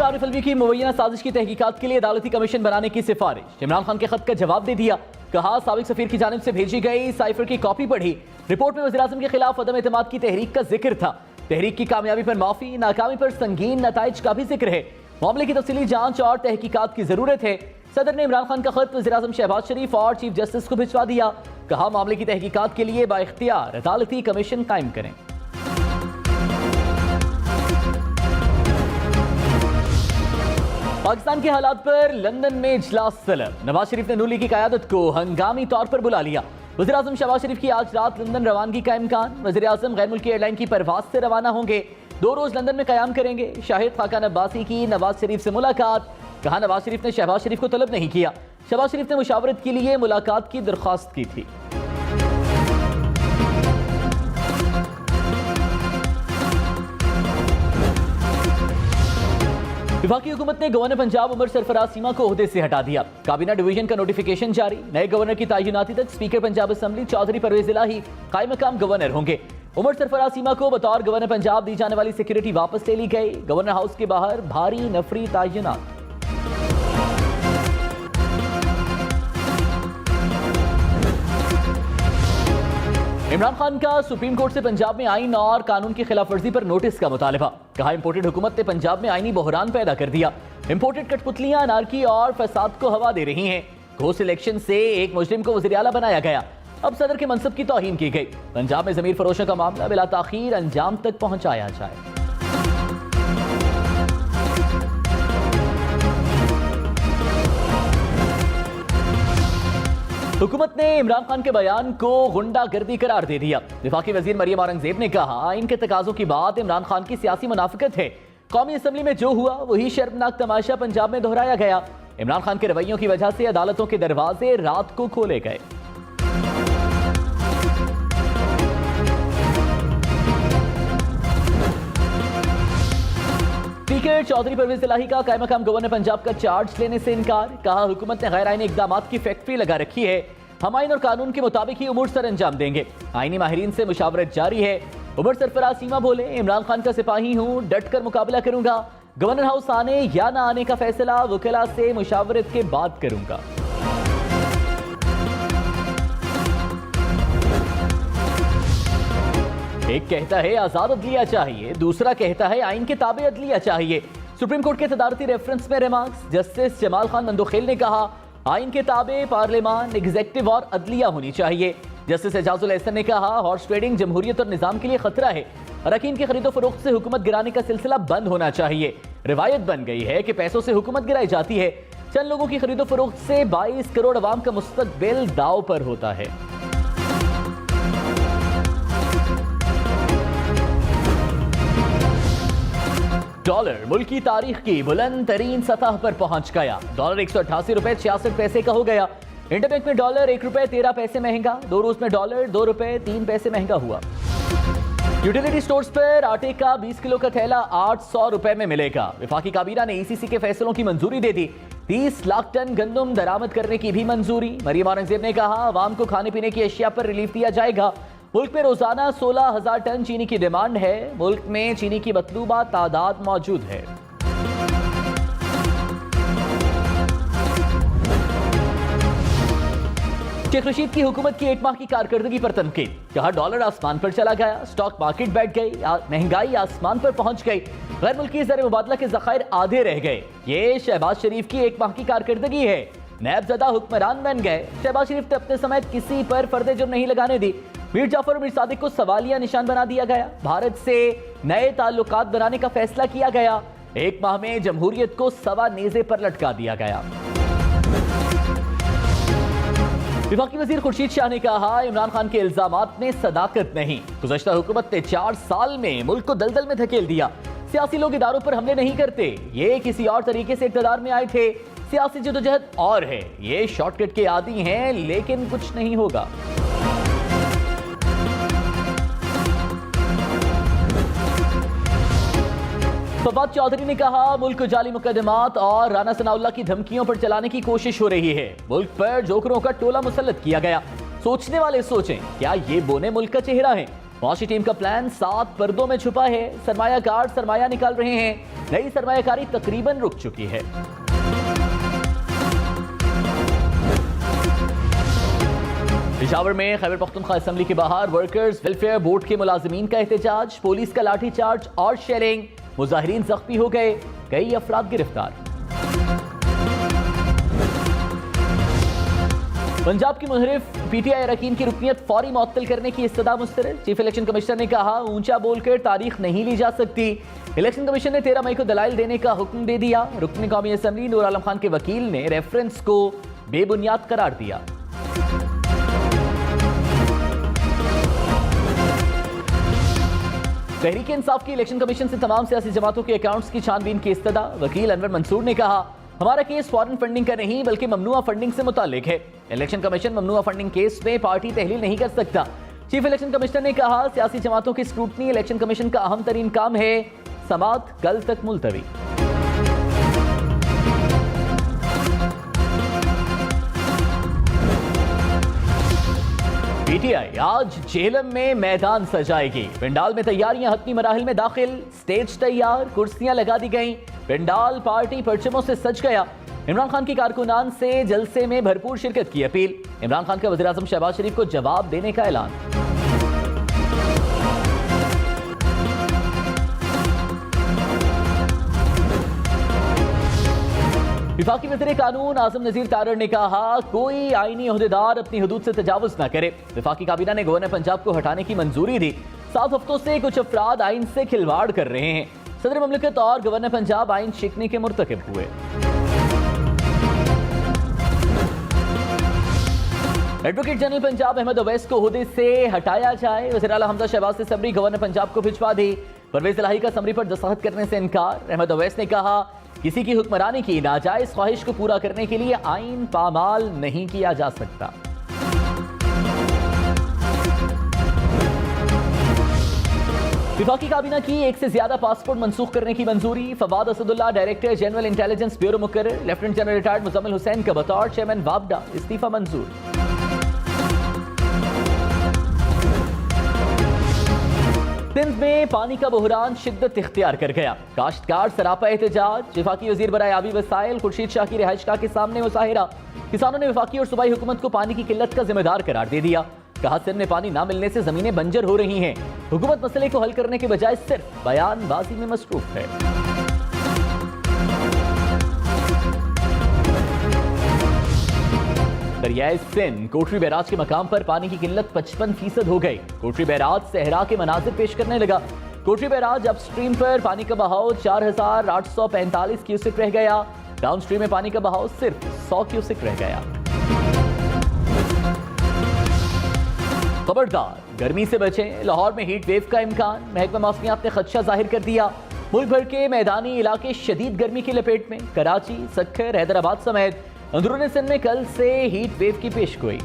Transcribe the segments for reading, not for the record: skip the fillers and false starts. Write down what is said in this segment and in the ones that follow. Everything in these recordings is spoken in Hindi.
डॉक्टर आरिफ अलवी की मुबैना साजिश की तहकीकात के लिए अदालती कमीशन बनाने की सिफारिश। इमरान खान के खत का जवाब दे दिया। कहा साबिक सफीर की जानिब से भेजी गई साइफर की कॉपी पढ़ी। रिपोर्ट में वज़ीर-ए-आज़म के खिलाफ अदम एतमाद की तहरीक का जिक्र था। तहरीक की कामयाबी पर माफी, नाकामी पर संगीन नताइज का भी जिक्र है। मामले की तफसीली जांच और तहकीकात की जरूरत है। सदर ने इमरान खान का खत वज़ीर-ए-आज़म शहबाज शरीफ और चीफ जस्टिस को भिजवा दिया। कहा मामले की तहकीकात के लिए बाइख्तियार अदालती कमीशन कायम करें। पाकिस्तान के हालात पर लंदन में इजलास तलब। नवाज शरीफ ने नून लीग की क़यादत को हंगामी तौर पर बुला लिया। वज़ीर-ए-आज़म शहबाज शरीफ की आज रात लंदन रवानगी का इम्कान। वज़ीर-ए-आज़म गैर मुल्की एयरलाइन की परवाज से रवाना होंगे। 2 रोज लंदन में क़याम करेंगे। शाहिद खाकान अब्बासी की नवाज शरीफ से मुलाकात। कहा नवाज शरीफ ने शहबाज शरीफ को तलब नहीं किया। शहबाज शरीफ ने मुशावरत के लिए मुलाकात की दरख्वास्त की थी। विफाकी हुकूमत ने गवर्नर पंजाब उमर सरफराज सीमा को ओहदे से हटा दिया। काबीना डिवीजन का नोटिफिकेशन जारी। नए गवर्नर की तैनाती तक स्पीकर पंजाब असेंबली चौधरी परवेज इलाही कायम मकाम गवर्नर होंगे। उमर सरफराज सीमा को बतौर गवर्नर पंजाब दी जाने वाली सिक्योरिटी वापस ले ली गई। गवर्नर हाउस के बाहर भारी नफरी तैनात। इमरान खान का सुप्रीम कोर्ट से पंजाब में आईन और कानून की खिलाफ वर्जी पर नोटिस का मुतालबा। कहा इंपोर्टेड हुकूमत ने पंजाब में आईनी बहरान पैदा कर दिया। इंपोर्टेड कठपुतलियां अनारकी और फसाद को हवा दे रही हैं। घोस्ट इलेक्शन से एक मुजरिम को वज़ीर आला बनाया गया। अब सदर के मनसब की तौहीन की गई। पंजाब में ज़मीर फरोशों का मामला बिला ताखीर अंजाम तक पहुंचाया जाए। हुकूमत ने इमरान खान के बयान को गुंडागर्दी करार दे दिया। विफाकी वजीर मरियम औरंगजेब ने कहा इनके तकाजों की बात इमरान खान की सियासी मुनाफिकत है। कौमी असम्बली में जो हुआ वही शर्मनाक तमाशा पंजाब में दोहराया गया। इमरान खान के रवैयों की वजह से अदालतों के दरवाजे रात को खोले गए। स्पीकर चौधरी परवेज इलाही का कायम मकाम गवर्नर पंजाब का चार्ज लेने से इनकार। कहा हुकूमत ने गैर आईनी इकदाम की फैक्ट्री लगा रखी है। हम आइन और कानून के मुताबिक ही उमूर सर अंजाम देंगे। आईनी माहिरीन से मुशावरत जारी है। उमर सरफराज सीमा बोले इमरान खान का सिपाही हूं, डट कर मुकाबला करूंगा। गवर्नर हाउस आने या ना आने का फैसला वकीला से मुशावरत के बाद करूंगा। एक कहता है आजाद अदलिया चाहिए, दूसरा कहता है आइन के ताबे अदलिया चाहिए। सुप्रीम कोर्ट के सदारती रेफरेंस में रिमार्क्स। जस्टिस जमाल खान मंदोखेल ने कहा आइन के ताबे पार्लियामान, एग्जेक्टिव और अदलिया होनी चाहिए। जस्टिस एजाजुल एहसन ने कहा हॉर्स ट्रेडिंग जमहूरियत और निजाम के लिए खतरा है। अरकान की खरीदो फरोख्त से हुकूमत गिराने का सिलसिला बंद होना चाहिए। रिवायत बन गई है कि पैसों से हुकूमत गिराई जाती है। चंद लोगों की खरीदो फरोख्त से 22 करोड़ अवाम का मुस्तकबिल दाव पर होता है। डॉलर मुल्क की तारीख की बुलंद तरीन सतह पर पहुंच गया। डॉलर 188 रुपए 66 पैसे का हो गया। इंटरबैंक में डॉलर 1 रुपए 13 पैसे महंगा। 2 रोज में डॉलर 2 रुपए 3 पैसे महंगा हुआ। यूटिलिटी स्टोर्स पर आटे का 20 किलो का थैला 800 रुपए में मिलेगा। विफाकी काबीना ने ईसीसी के फैसलों की मंजूरी दे दी। 30 लाख टन गंदम दरामद करने की भी मंजूरी। मरियम औरंगजेब ने कहा आवाम को खाने पीने की अशिया पर रिलीफ दिया जाएगा। मुल्क में रोजाना 16,000 टन चीनी की डिमांड है। मुल्क में चीनी की मतलूबा तादाद मौजूद है। शेख रशीद की हुकूमत की 1 माह की कारकर्दगी पर तनकीद। कहा डॉलर आसमान पर चला गया, स्टॉक मार्केट बैठ गई, महंगाई आसमान पर पहुंच गई, गैर मुल्की ज़र मुबादला के ज़खायर आधे रह गए। ये शहबाज शरीफ की 1 माह की कारकर्दगी है। नैबज़दा हुक्मरान बन गए। शहबाज शरीफ ने अपने समय किसी पर फर्दे जुर्म नहीं लगाने दी। मीर जाफर और मीर सादिक को सवालिया निशान बना दिया गया। भारत से नए ताल्लुकात बनाने का फैसला किया गया। 1 माह में जमहूरियत को सवा नेज़े पर लटका दिया गया। विफाकी वजीर खुर्शीद शाह ने कहा इमरान खान के इल्जामात में सदाकत नहीं। गुज़श्ता हुकूमत ने 4 साल में मुल्क को दलदल में धकेल दिया। सियासी लोग इदारों पर हमले नहीं करते, ये किसी और तरीके से इक़्तिदार में आए थे। सियासी जदोजहद और है, ये शॉर्टकट के आदी हैं, लेकिन कुछ नहीं होगा। फवाद चौधरी ने कहा मुल्क को जाली मुकदमात और राना सनाउल्लाह की धमकियों पर चलाने की कोशिश हो रही है। मुल्क पर जोकरों का टोला मुसल्लत किया गया। सोचने वाले सोचें, क्या ये बोने मुल्क का चेहरा है? मौशी टीम का प्लान 7 पर्दों में छुपा है। सरमायाकार सरमाया निकाल रहे हैं। नई सरमायाकारी तकरीबन रुक चुकी है। पेशावर में खैबर पख्तूनख्वा असेंबली के बाहर वर्कर्स वेलफेयर बोर्ड के मुलाजिमीन का एहतजाज, पुलिस का लाठीचार्ज और शेलिंग, मुजाहिरीन जख्मी हो गए, कई अफराद गिरफ्तार। पंजाब की मुहरिफ पीटीआई अरकान की रुकनियत फौरी मुअत्तल करने की इस्तदा मुस्तरद। चीफ इलेक्शन कमिश्नर ने कहा, ऊंचा बोलकर तारीख नहीं ली जा सकती। इलेक्शन कमीशन ने 13 मई को दलाइल देने का हुक्म दे दिया। रुकन कौमी असेंबली नूर आलम खान के वकील ने रेफरेंस को बेबुनियाद करार दिया। तहरीक इंसाफ की इलेक्शन कमीशन से तमाम सियासी जमातों के अकाउंट्स की छानबीन की इस्तदा। वकील अनवर मंसूर ने कहा, हमारा केस फॉरेन फंडिंग का नहीं बल्कि ममनुआ फंडिंग से मुताल्लिक है। इलेक्शन कमीशन ममनुआ फंडिंग केस में पार्टी तहलील नहीं कर सकता। चीफ इलेक्शन कमिश्नर ने कहा, सियासी जमातों की स्क्रूटनी इलेक्शन कमीशन का अहम तरीन काम है। समाअत कल तक मुलतवी। पीटीआई आज झेलम में मैदान सजाएगी। पंडाल में तैयारियां हतमी मराहिल में दाखिल। स्टेज तैयार, कुर्सियां लगा दी गईं। पंडाल पार्टी परचमों से सज गया। इमरान खान की कारकुनान से जलसे में भरपूर शिरकत की अपील। इमरान खान का वज़ीर आज़म शहबाज शरीफ को जवाब देने का ऐलान। विफाकी वज़ीर कानून आज़म नज़ीर तारड़ ने कहा, कोई आईनी ओहदेदार अपनी हदूद से तजावुज न करे। विफाकी काबीना ने गवर्नर पंजाब को हटाने की मंजूरी दी। 7 हफ्तों से कुछ अफराद आइन से खिलवाड़ कर रहे हैं। सदर ममलिकत और गवर्नर पंजाब आइन शिकनी के मुर्तकिब हुए। एडवोकेट जनरल पंजाब अहमद अवैस को ओहदे से हटाया जाए। वज़ीर आला हमजा शहबाज से समरी गवर्नर पंजाब को भिजवा दी। परवेज इलाही का समरी पर दस्तखत करने से इनकार। अहमद अवैस ने कहा, किसी की हुक्मरानी की नाजायज ख्वाहिश को पूरा करने के लिए आइन पामाल नहीं किया जा सकता। विफाकी काबीना की 1 से ज्यादा पासपोर्ट मंसूख करने की मंजूरी। Fawad Asadullah director general intelligence bureau मुकर्रर। Lieutenant general retired Muzammil Hussain का बतौर चेयरमैन वापडा इस्तीफा मंजूर। सिंध में पानी का बहरान शिद्दत इख्तियार कर गया। काश्तकार सरापा एहतजाज। विफाकी वजीर बराए आबी वसाइल खुर्शीद शाह की रिहाइशगाह के सामने मुजाहिरा। किसानों ने विफाकी और सूबाई हुकूमत को पानी की किल्लत का जिम्मेदार करार दे दिया। कहा, सिंध में पानी ना मिलने से जमीनें बंजर हो रही हैं। हुकूमत मसले को हल करने के बजाय सिर्फ बयानबाजी में मसरूफ है। दरियाए सिंध कोटरी बैराज के मकाम पर पानी की किल्लत 55% हो गई। कोटरी बैराज सहरा के मनाजिर पेश करने लगा। कोटरी बैराज अपस्ट्रीम पर पानी का बहाव 4845 क्यूसेक रह गया। डाउनस्ट्रीम में पानी का बहाव सिर्फ 100 क्यूसेक रह गया। खबरदार, गर्मी से बचें। लाहौर में हीट वेव का इम्कान। महकमा मौसमियात ने खदशा जाहिर कर दिया। मुल्क भर के मैदानी इलाके शदीद गर्मी की लपेट में। कराची, सक्खर, हैदराबाद समेत अंदरूनी सिंध में कल से हीट वेव की पेशगोई।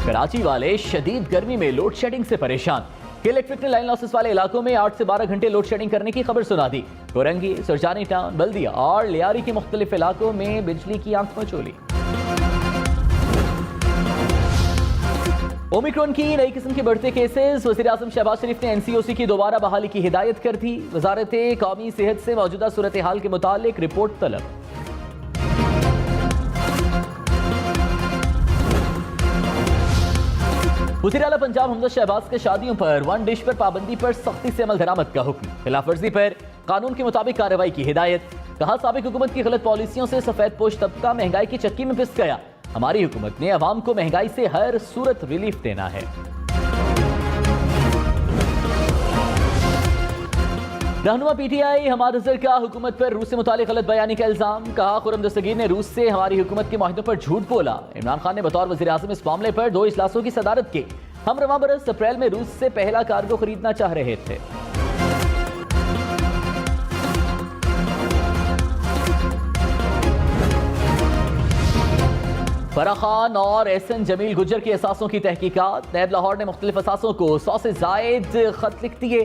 कराची वाले शदीद गर्मी में लोड शेडिंग से परेशान। इलेक्ट्रिक ने लाइन लॉसेस वाले इलाकों में 8 से 12 घंटे लोड शेडिंग करने की खबर सुना दी। कोरंगी, सुरजानी टाउन, बल्दिया और लियारी के मुख्तलिफ इलाकों में बिजली की आंख मचोली। ओमिक्रॉन की नई किस्म के बढ़ते केसेस। वज़ीर आज़म शहबाज शरीफ ने एनसीओसी की दोबारा बहाली की हिदायत कर दी। वजारत कौमी सेहत से मौजूदा सूरत हाल के मुतालिक रिपोर्ट तलब। वज़ीर आला पंजाब हमजा शहबाज के शादियों पर 1 डिश पर पाबंदी पर सख्ती से अमल दरामद का हुक्म। खिलाफ वर्जी पर कानून के मुताबिक कार्रवाई की हिदायत। कहा, साबिक हुकूमत की गलत पॉलिसियों से सफेद पोश तबका महंगाई की चक्की में पिस गया। हमारी हुकूमत ने अवाम को महंगाई से हर सूरत रिलीफ देना है। रहनुमा पीटीआई हमाद अजहर का हुकूमत पर रूस से मुतालिक गलत बयानी का इल्जाम। कहा, खुर्रम दस्तगीर ने रूस से हमारी हुकूमत के माहिदों पर झूठ बोला। इमरान खान ने बतौर वज़ीर आज़म इस मामले पर 2 इजलासों की सदारत की। हम रवां बरस अप्रैल में रूस से पहला कार्गो खरीदना चाह रहे थे। फराह खान और एहसन जमील गुज्जर की असासों की तहकीकात। नैब लाहौर ने मुख्तलिफ असासों को 100 से जायद खत लिख दिए।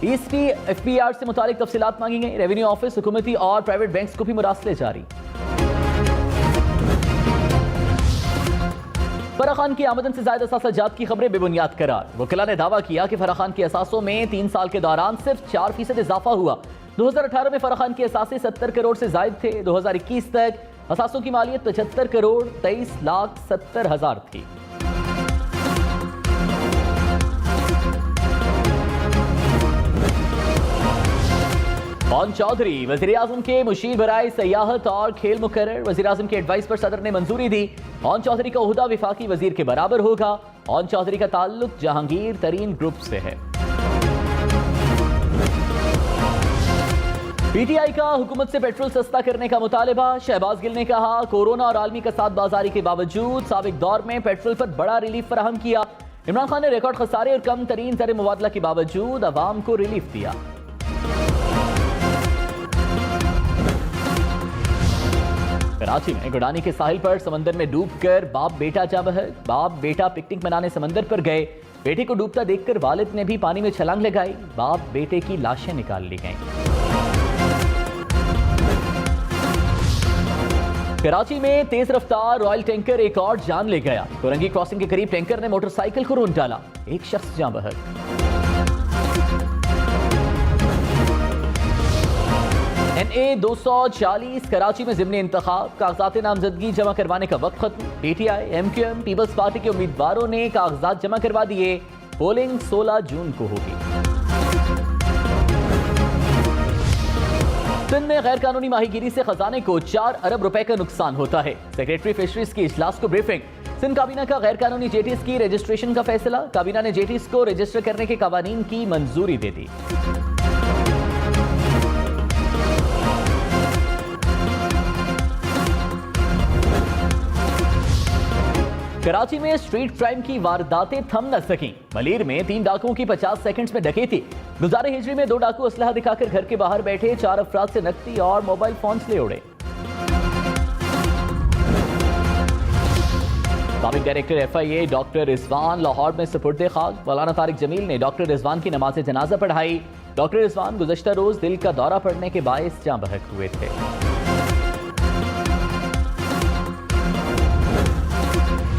ईएसपी एफपीआर से मुतालिक तफसीलात मांगी गई। रेवेन्यू ऑफिस, हुकूमती और प्राइवेट बैंक्स को भी मुरासले जारी। फराह खान की आमदन से ज्यादा असासाजात की खबरें बेबुनियाद करार। वकीला ने दावा किया कि फराह खान की असासों में 3 साल के दौरान सिर्फ 4% इजाफा हुआ। 2018 में फराह खान के असासे 70 करोड़ से जायद थे। 2021 तक असासों की मालियत 75 करोड़ 23,70,000 थी। पवन चौधरी वजीर आजम के मुशीर बराए सयाहत और खेल मुकर्रर। वजीर आजम के एडवाइस पर सदर ने मंजूरी दी। पवन चौधरी का ओहदा विफाकी वजीर के बराबर होगा। पवन चौधरी का ताल्लुक जहांगीर तरीन ग्रुप से है। पीटीआई का हुकूमत से पेट्रोल सस्ता करने का मुतालिबा। शहबाज गिल ने कहा, कोरोना और आलमी कसाद बाजारी के बावजूद साबिक दौर में पेट्रोल पर बड़ा रिलीफ फराहम किया। इमरान खान ने रिकॉर्ड खसारे और कम तरीन ज़र मुबादला के बावजूद अवाम को रिलीफ दिया। कराची में गुडानी के साहिल पर समंदर में डूबकर बाप बेटा जा बहक। बाप बेटा पिकनिक मनाने समंदर पर गए। बेटे को डूबता देखकर वालिद ने भी पानी में छलांग लगाई। बाप बेटे की लाशें निकाल ली गईं। कराची में तेज रफ्तार रॉयल टैंकर एक और जान ले गया। कोरंगी क्रॉसिंग के करीब टैंकर ने मोटरसाइकिल को रोन डाला। एक शख्स जान बहक। NA 240 कराची में ज़िमनी इंतखाब। कागजात नामजदगी जमा करवाने का वक्त खत्म। PTI, MQM, पीपल्स पार्टी के उम्मीदवारों ने कागजात जमा करवा दिए। पोलिंग 16 जून को होगी। सिंध में गैर कानूनी माहीगिरी से खजाने को 4 अरब रुपए का नुकसान होता है। सेक्रेटरी फिशरीज की इजलास को ब्रीफिंग। सिंध काबीना का गैर कानूनी जेटीज की रजिस्ट्रेशन का फैसला। काबीना ने जेटीज को रजिस्टर करने के कवानीन की मंजूरी दे दी। कराची में स्ट्रीट क्राइम की वारदातें थम न सकीं। मलीर में 3 डाकुओं की 50 सेकंड्स में डकैती। गुज़ारे हिजरी में 2 डाकू असलहा दिखाकर घर के बाहर बैठे 4 अफराद से नकदी और मोबाइल फोन्स ले उड़े। साबिक director FIA doctor Rizwan Lahore में सुपुर्दे खाक। मौलाना तारिक जमील ने डॉक्टर रिजवान की नमाज जनाजा पढ़ाई। डॉक्टर रिजवान गुज़श्ता रोज दिल का दौरा पड़ने के बायस जाँ बहक हुए थे।